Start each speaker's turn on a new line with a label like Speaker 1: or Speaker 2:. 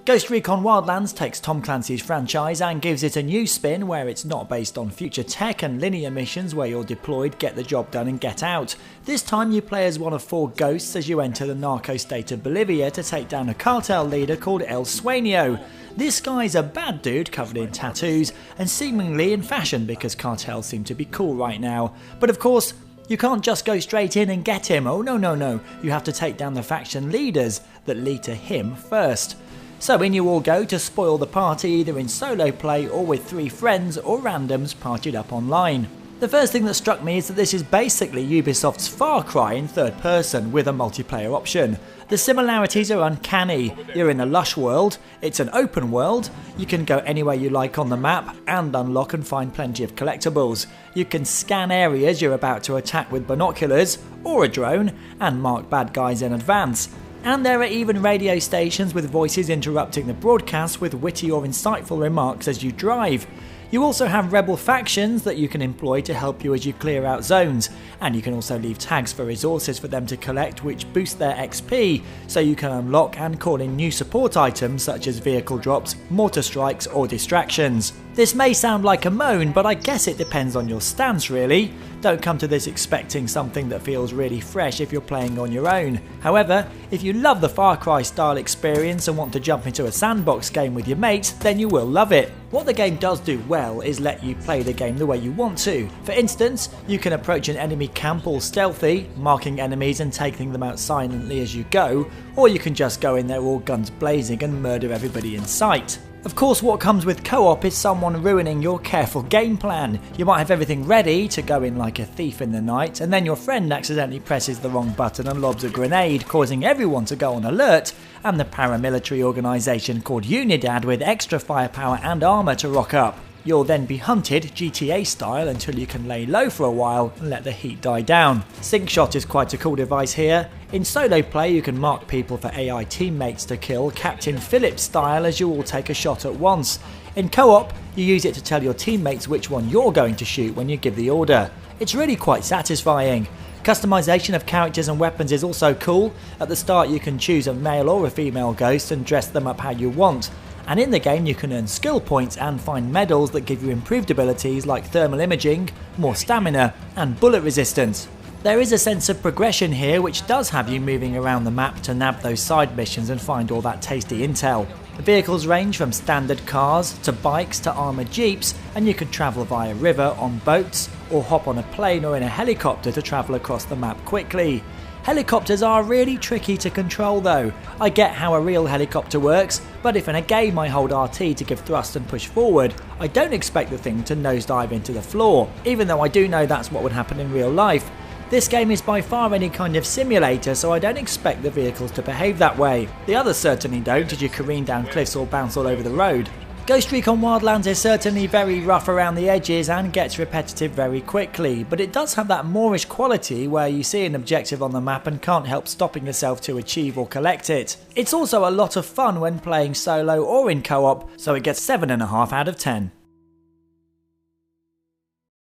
Speaker 1: Ghost Recon Wildlands takes Tom Clancy's franchise and gives it a new spin where it's not based on future tech and linear missions where you're deployed, get the job done and get out. This time you play as one of 4 ghosts as you enter the narco state of Bolivia to take down a cartel leader called El Sueño. This guy's a bad dude covered in tattoos and seemingly in fashion because cartels seem to be cool right now. But of course, you can't just go straight in and get him. Oh no, you have to take down the faction leaders that lead to him first. So in you all go to spoil the party either in solo play or with 3 friends or randoms partied up online. The first thing that struck me is that this is basically Ubisoft's Far Cry in third person with a multiplayer option. The similarities are uncanny. You're in a lush world, it's an open world, you can go anywhere you like on the map and unlock and find plenty of collectibles. You can scan areas you're about to attack with binoculars or a drone and mark bad guys in advance. And there are even radio stations with voices interrupting the broadcast with witty or insightful remarks as you drive. You also have rebel factions that you can employ to help you as you clear out zones, and you can also leave tags for resources for them to collect which boost their XP, so you can unlock and call in new support items such as vehicle drops, mortar strikes or distractions. This may sound like a moan, but I guess it depends on your stance really. Don't come to this expecting something that feels really fresh if you're playing on your own. However, if you love the Far Cry style experience and want to jump into a sandbox game with your mates, then you will love it. What the game does do well is let you play the game the way you want to. For instance, you can approach an enemy camp all stealthy, marking enemies and taking them out silently as you go, or you can just go in there all guns blazing and murder everybody in sight. Of course, what comes with co-op is someone ruining your careful game plan. You might have everything ready to go in like a thief in the night, and then your friend accidentally presses the wrong button and lobs a grenade, causing everyone to go on alert, and the paramilitary organisation called Unidad with extra firepower and armour to rock up. You'll then be hunted GTA style until you can lay low for a while and let the heat die down. Syncshot is quite a cool device here. In solo play you can mark people for AI teammates to kill Captain Phillips style as you all take a shot at once. In co-op you use it to tell your teammates which one you're going to shoot when you give the order. It's really quite satisfying. Customization of characters and weapons is also cool. At the start you can choose a male or a female ghost and dress them up how you want. And in the game you can earn skill points and find medals that give you improved abilities like thermal imaging, more stamina and bullet resistance. There is a sense of progression here which does have you moving around the map to nab those side missions and find all that tasty intel. The vehicles range from standard cars to bikes to armoured jeeps, and you can travel via river on boats or hop on a plane or in a helicopter to travel across the map quickly. Helicopters are really tricky to control though. I get how a real helicopter works, but if in a game I hold RT to give thrust and push forward, I don't expect the thing to nosedive into the floor, even though I do know that's what would happen in real life. This game is by far any kind of simulator, so I don't expect the vehicles to behave that way. The others certainly don't as you careen down cliffs or bounce all over the road. Ghost Recon Wildlands is certainly very rough around the edges and gets repetitive very quickly, but it does have that Moorish quality where you see an objective on the map and can't help stopping yourself to achieve or collect it. It's also a lot of fun when playing solo or in co-op, so it gets 7.5 out of 10.